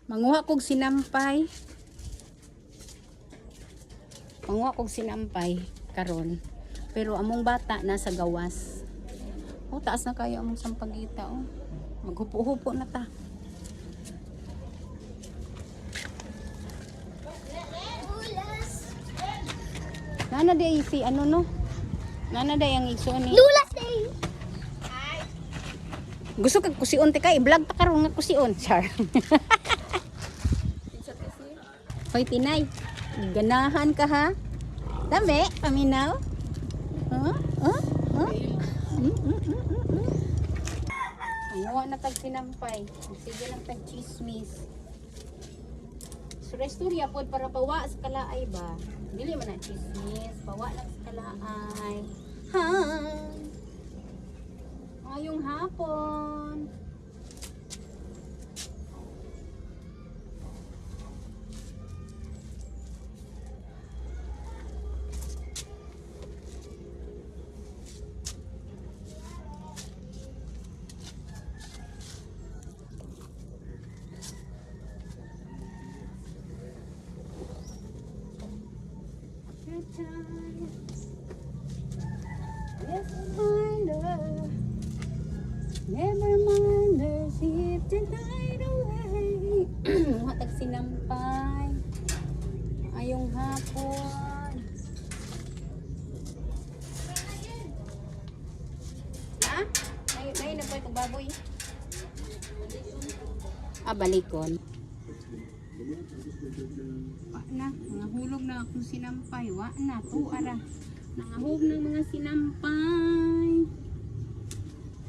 Manguha kog sinampay. Manguha kog sinampay karon. Pero among bata nasa gawas. Oh, taas na kayo among sampagita oh. Maghupo-hupo na ta. Nana day si ano no? Nana day ang igsoon ni. Lulas day. Gusto kag kusion te kay vlog ta karon nga kusion, char. Hoy Tinay, ganahan ka ha? Dami, paminaw? Huh? Huh? Huh? Ang na tag sinampay. Sige lang tag chismis. Restorya pod para pawa sa kalaay ba? Dili man na chismis, pawa lang sa kalaay. Ha! Ngayong hapon. Yes, my love. Never mind there's if the night away. Matag sinampay. Ayong hapon. Ha? May nagpay kong baboy. Balikon. Wa na, nangahulog na akong sinampay. Wa na, tuara. Nangahog ng mga sinampay.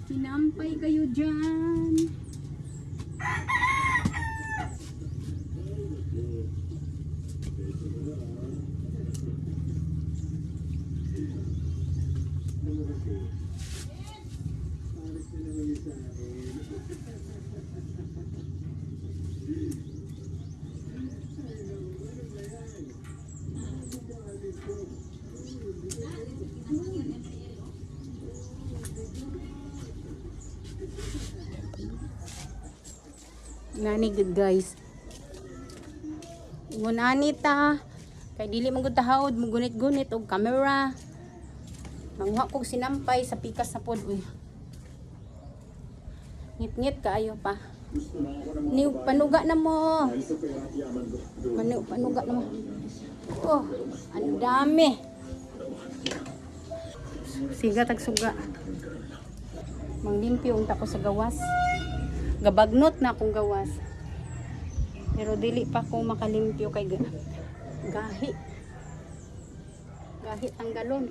Sinampay kayo dyan. Nani good guys. Ingon anita kay dili man gud tahawod mo gunit-gunit og camera. Manguha kog sinampay sa pikas sa pod uy. Ngit-ngit kaayo pa. Ni panuga na mo. Panuga na mo. Oh, ang dami. Siga tag suga. Manglimpyo unta ko sa gawas. Gabagnot na akong gawas. Pero dili pa ko makalimpyo kay gahi. Gahi tanggalon.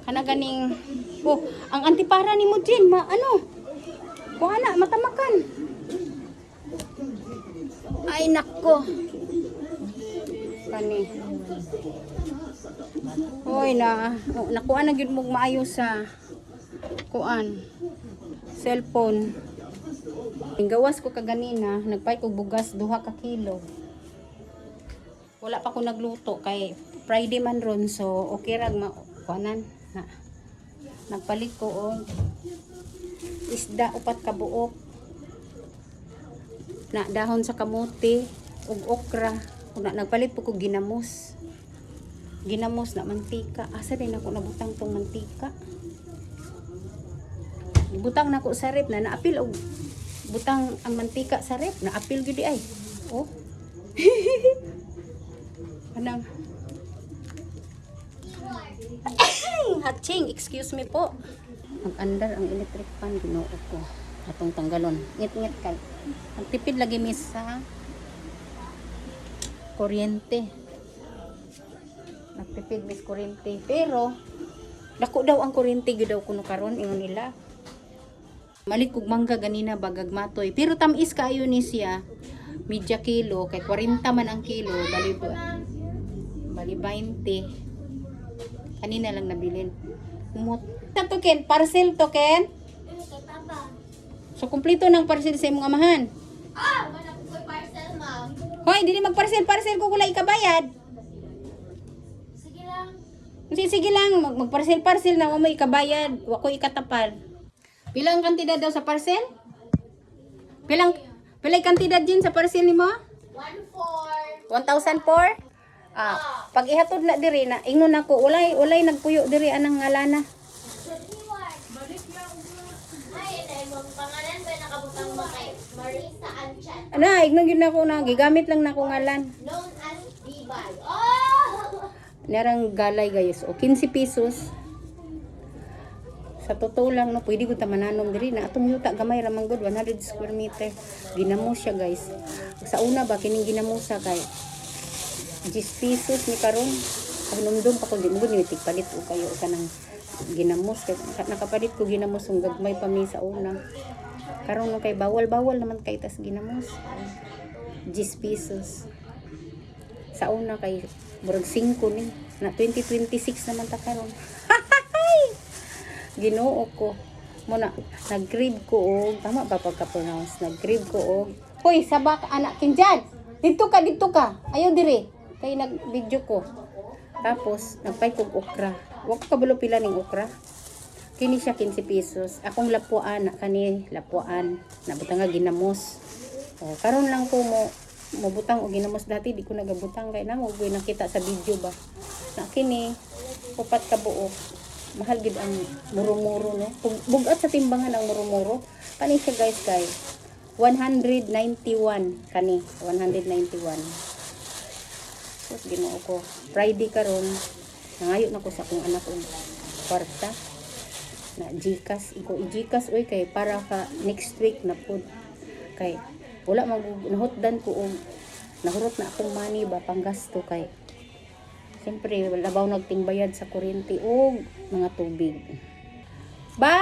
Kana ganing oh, ang antipara ni mo din ano? Kuha na matamakan. Ay nako. Kani. Hoy nakuha na gyud mo maayo sa kuan cellphone. Gawas ko kaganina, nagpay ko bugas 2 ka kilo. Wala pa ko nagluto kay Friday man ron so okay ra kuanan na. Nagpalit ko og isda 4 ka buok. Na dahon sa kamote ug okra. Ug nagpalit po ko ginamos. Ginamos na mantika. Asa din ako nabutang tong mantika. Butang na ko sa rep na naapil og butang ang mantika sa rep naapil gyud ay. Oh. Anang hatching, excuse me po. Mag-andar ang electric fan Ginoo ko. Atong tanggalon. Ngit-ngit kay. Ang tipid lagi mis sa kuryente. Nagtipid mis kuryente pero dako daw ang kuryente gyud daw kuno karon ingon nila. Malit kog mangga ganina bagag matoy pero tamis kaayo ni siya. Media kilo kay 40 man ang kilo bali 20. Kanina lang nabilin. Umot. Token parcel token. So kumpleto ng parcel sa imong amahan. Wala ko parcel, ma'am. Hoy, dili mag parcel ko wala ikabayad. Sige lang. Sige lang, magparcel-parcel na, mo ikabayad, wako ikatapal. Pilang kantidad daw sa parcel? Pilay kantidad din sa parcel nimo? 1,400. 1,004? Pag ihatod na diri na ingon ako, ulay nagpuyo diri anang ngalana. Ay, dahil mong pangalan ba nakabutang mo kay Marisa Anchan, Ana, ignon gyud nako na gigamit lang nako ngalan. known as Bibay. Oh! Narang galay guys, o 15 pesos. Sa totoo lang no, pwede ko ta mananom diri na atong yuta gamay ra man gud 100 square meter. Ginamos siya guys. Sa una ba kining ginamusa kay 10 pesos ni karon. Pagnomdom pa ko din mo ni tigpalit o kayo kanang ginamos kay nakapalit ko ginamos ang gagmay pa mi sa una. Karon no kay bawal naman kay tas ginamos. 10 pesos. Sa una kay murag 5 ni na 2026 naman ta karon. Ginoo ko mo na nag-grade ko og tama ba pagka-pronounce nag-grade ko og hoy sabak anak kinjan dito ka ayaw dire kay nag-video ko tapos nagpay kog okra wa ko kabalo pila ning okra kini siya 15 pesos akong lapuan na kani lapuan nabutang nga ginamos karon lang ko mo butang og ginamos dati di ko nagabutang kay na mo nakita sa video ba na kini upat ka buok mahal gid ang muro-muro no. Bugat sa timbangan ang muro-muro. Kani siya guys kay 191 kani 191. So Ginoo ko. Friday karon nangayo na ko sa akong anak og kwarta na GCash iko i-GCash oy kay para ka next week na pud kay wala nahutdan ko og nahurot na akong money ba panggasto kay siyempre, labaw nagtingbayad sa kuryente o mga tubig. Ba,